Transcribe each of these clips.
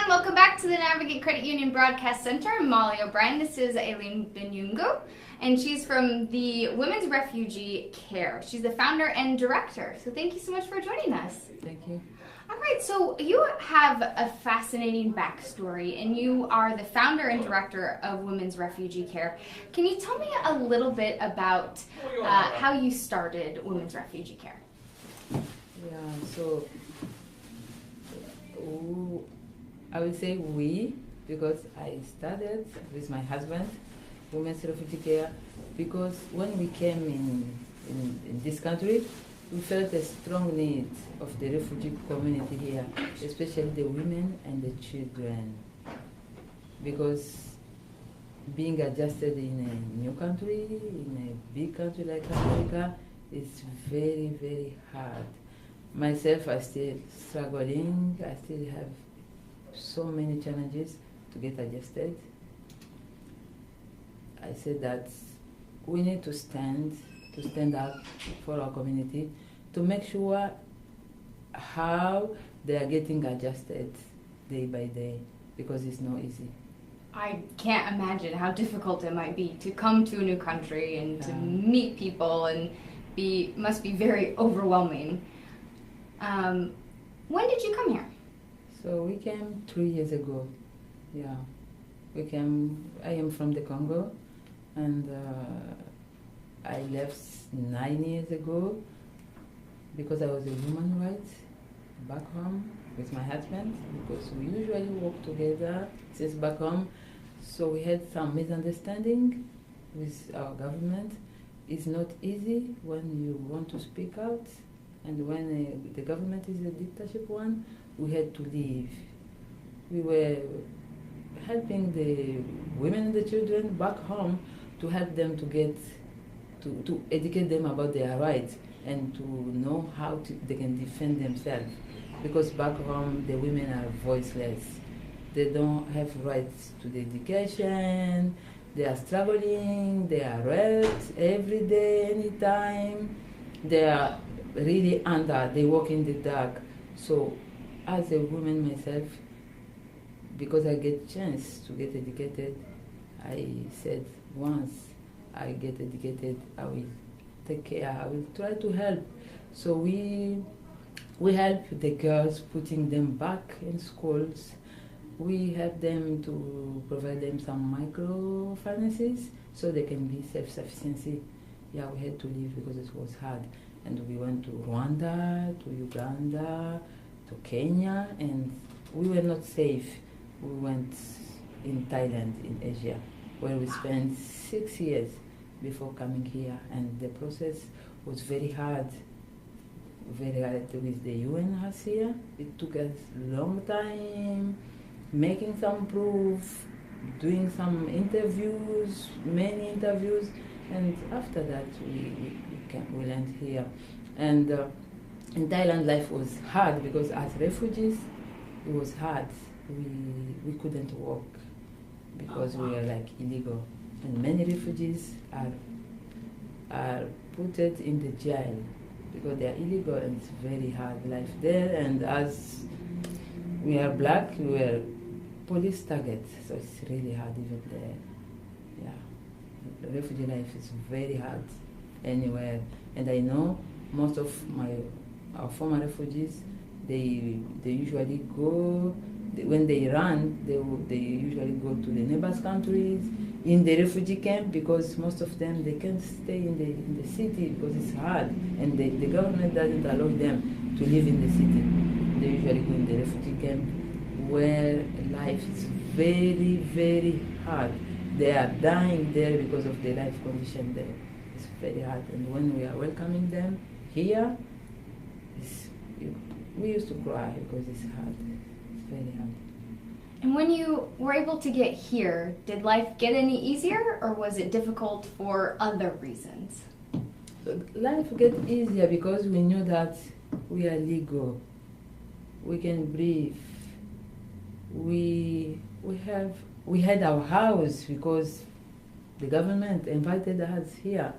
everyone, welcome back to the Navigate Credit Union Broadcast Center. I'm Molly O'Brien. This is Aline Binyungu, and she's from the Women's Refugee Care. She's the founder and director. So thank you so much for joining us. Thank you. All right, so you have a fascinating backstory, and you are the founder and director of Women's Refugee Care. Can you tell me a little bit about how you started Women's Refugee Care? Yeah, so I would say we, because I started with my husband, Women's Refugee Care, because when we came in this country, we felt a strong need of the refugee community here, especially the women and the children. Because being adjusted in a new country, in a big country like America, is very, very hard. Myself, I still struggling. I still have so many challenges to get adjusted. I said that we need to stand up for our community to make sure how they are getting adjusted day by day, because it's not easy. I can't imagine how difficult it might be to come to a new country and to meet people, and must be very overwhelming. When did you come here? So we came 3 years ago. Yeah, we came. I am from the Congo, and I left 9 years ago because I was a human rights back home with my husband, because we usually work together since back home. So we had some misunderstanding with our government. It's not easy when you want to speak out, and when the government is a dictatorship one, we had to leave. We were helping the women and the children back home to help them to get, to educate them about their rights and to know how they can defend themselves. Because back home, the women are voiceless. They don't have rights to the education. They are struggling. They are raped every day, anytime. They are really they walk in the dark. So as a woman myself, because I get chance to get educated, I said once I get educated, I will take care, I will try to help. So we help the girls, putting them back in schools. We help them to provide them some microfinances so they can be self-sufficiency. Yeah, we had to leave because it was hard. And we went to Rwanda, to Uganda, to Kenya, and we were not safe. We went in Thailand, in Asia, where we spent 6 years before coming here. And the process was very hard with the UNHCR. It took us a long time, making some proof, doing some interviews, many interviews, and after that we landed here. And in Thailand, life was hard because as refugees, it was hard. We couldn't walk because we were like illegal, and many refugees are put in the jail because they are illegal, and it's very hard life there. And as we are black, we were police target, so it's really hard even there. Yeah, the refugee life is very hard anywhere. And I know most of our former refugees, they usually go, when they run, they usually go to the neighbors countries, in the refugee camp, because most of them, they can't stay in the city because it's hard, and the government doesn't allow them to live in the city. They usually go in the refugee camp where life is very, very hard. They are dying there because of the life condition there. It's very hard. And when we are welcoming them here, we used to cry because it's hard. It's very hard. And when you were able to get here, did life get any easier, or was it difficult for other reasons? Life get easier because we knew that we are legal. We can breathe. We had our house because the government invited us here.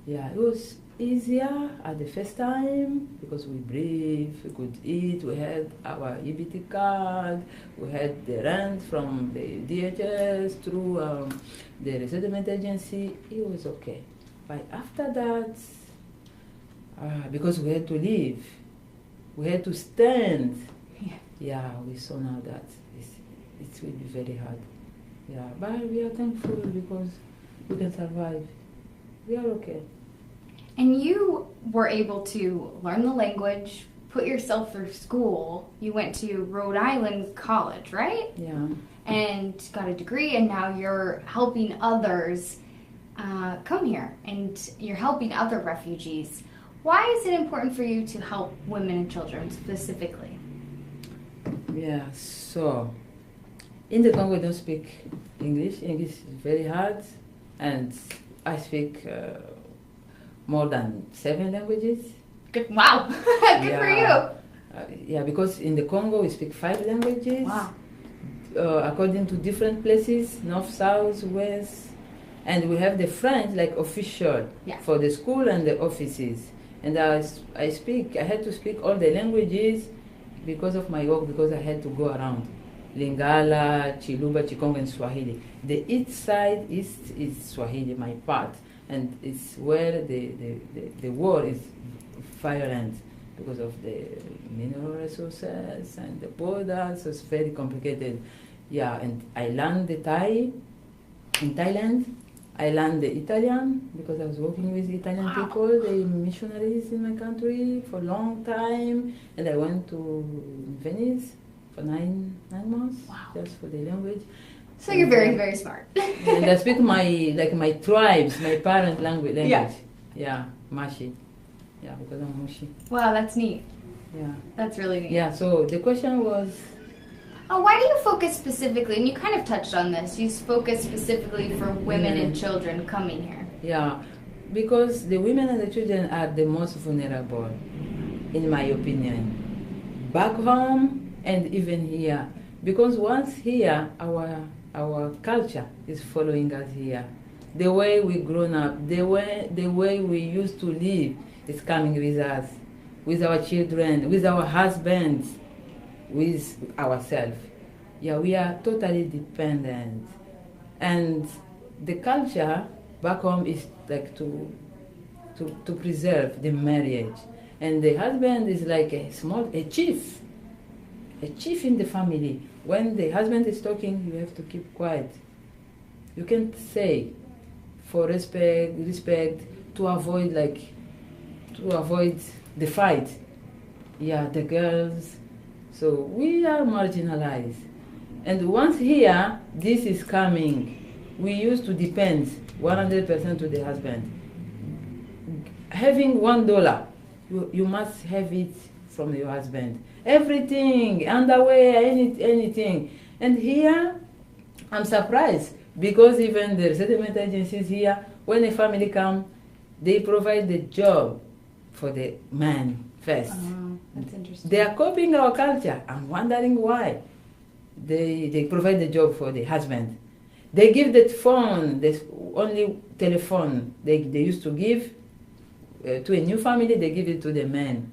Yeah, it was easier at the first time because we breathe, we could eat, we had our EBT card, we had the rent from the DHS through the resettlement agency. It was okay. But after that, because we had to leave, we had to stand. Yeah, we saw now that it will be very hard. Yeah, but we are thankful because we can survive. We are okay. And you were able to learn the language, put yourself through school. You went to Rhode Island College, right? Yeah. And got a degree, and now you're helping others come here, and you're helping other refugees. Why is it important for you to help women and children specifically? Yeah, so in the Congo we don't speak English. English is very hard, and I speak more than 7 languages. Good. Wow. Good for you. Yeah, because in the Congo we speak 5 languages. Wow. According to different places, north, south, west. And we have the French like official for the school and the offices. And I had to speak all the languages because of my work, because I had to go around. Lingala, Chiluba, Chikongo, and Swahili. The east side is Swahili, my part. And it's where the war is violent because of the mineral resources and the borders, so it's very complicated. Yeah, and I learned the Thai in Thailand. I learned the Italian because I was working with Italian people, the missionaries in my country for a long time. And I went to Venice for 9 months just for the language. So you're very, very smart. And I speak my tribes, my parent language. Yeah, Mashi. Yeah, because I'm Mushi. Wow, that's neat. Yeah. That's really neat. Yeah, so the question was... why do you focus specifically, and you kind of touched on this, you focus specifically for women and children coming here? Yeah, because the women and the children are the most vulnerable, in my opinion. Back home and even here. Because once here, our culture is following us here. The way we grown up, the way we used to live is coming with us, with our children, with our husbands, with ourselves. Yeah, we are totally dependent. And the culture back home is like to preserve the marriage. And the husband is like a chief in the family. When the husband is talking, you have to keep quiet. You can't say for respect, to avoid the fight. Yeah, the girls. So we are marginalized. And once here, this is coming, we used to depend 100% to the husband. Having $1, you must have it from your husband. Everything, underwear, anything. And here, I'm surprised because even the resettlement agencies here, when a family comes, they provide the job for the man first. That's interesting. They are copying our culture. I'm wondering why. They provide the job for the husband. They give that phone, the only telephone they used to give to a new family, they give it to the man.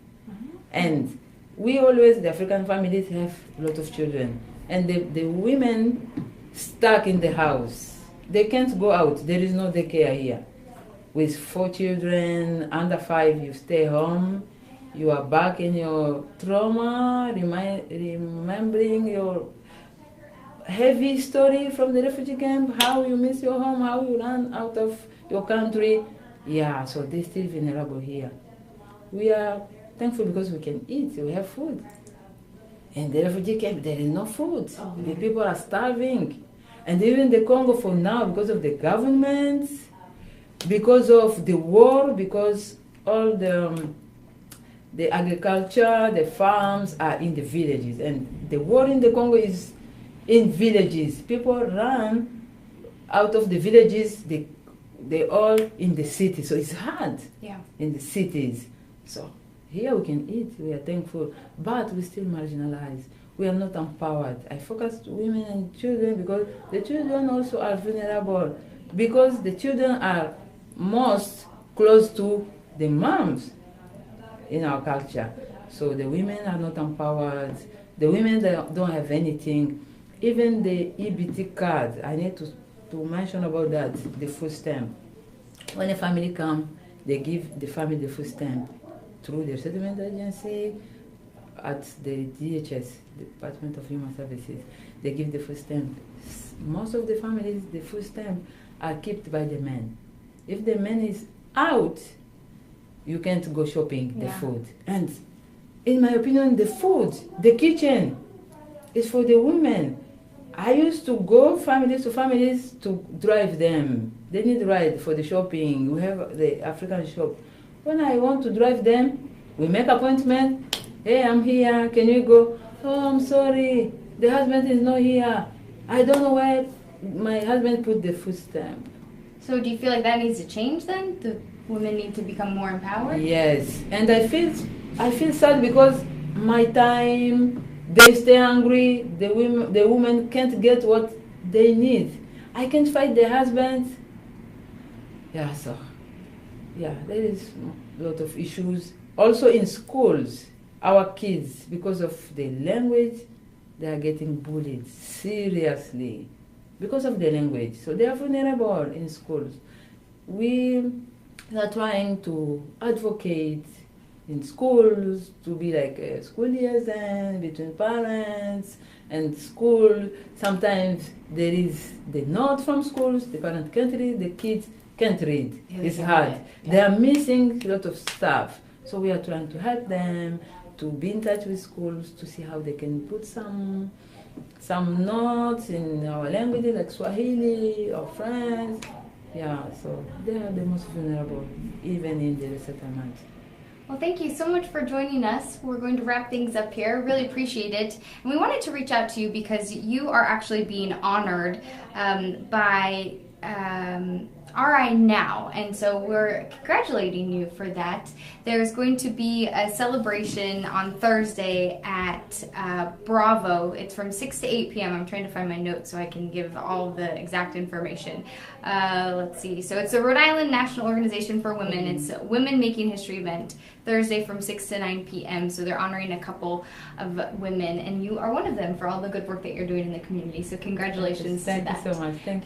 And we always, the African families, have a lot of children. And the women stuck in the house. They can't go out. There is no daycare here. With 4 children, under 5, you stay home. You are back in your trauma, remembering your heavy story from the refugee camp, how you miss your home, how you run out of your country. Yeah, so they're still vulnerable here. We are thankful because we can eat, we have food. In the refugee camp, there is no food. The people are starving. And even the Congo for now, because of the government, because of the war, because all the agriculture, the farms are in the villages. And the war in the Congo is in villages. People run out of the villages, they all in the city. So it's hard in the cities. So here we can eat, we are thankful, but we're still marginalized. We are not empowered. I focus on women and children because the children also are vulnerable, because the children are most close to the moms in our culture. So the women are not empowered. The women that don't have anything. Even the EBT card, I need to mention about that, the food stamp. When a family comes, they give the family the food stamp through the settlement agency at the DHS, Department of Human Services. They give the food stamp. Most of the families, the food stamp are kept by the men. If the man is out, you can't go shopping the food. And in my opinion, the food, the kitchen, is for the women. I used to go families to families to drive them. They need a ride for the shopping. We have the African shop. When I want to drive them, we make appointment. Hey, I'm here. Can you go? Oh, I'm sorry. The husband is not here. I don't know where my husband put the food stamp. So do you feel like that needs to change then? The women need to become more empowered? Yes. And I feel sad because my time, they stay hungry, the women can't get what they need. I can't fight the husband. Yeah, so, yeah, there is a lot of issues. Also in schools, our kids, because of the language, they are getting bullied seriously because of the language. So they are vulnerable in schools. We are trying to advocate in schools to be like a school liaison between parents and school. Sometimes there is the note from schools, the parent can't read, the kids can't read. It's hard. They are missing a lot of stuff. So we are trying to help them to be in touch with schools to see how they can put some notes in our language like Swahili or French. Yeah, so they are the most vulnerable, even in the resettlement. Well, thank you so much for joining us. We're going to wrap things up here. Really appreciate it. And we wanted to reach out to you because you are actually being honored by RI Now, and so we're congratulating you for that. There's going to be a celebration on Thursday at Bravo. It's from 6 to 8 p.m. I'm trying to find my notes so I can give all the exact information. Let's see. So it's a Rhode Island National Organization for Women. It's a Women Making History event, Thursday from 6 to 9 p.m. So they're honoring a couple of women, and you are one of them for all the good work that you're doing in the community. So congratulations to that. Thank you so much. Thank you.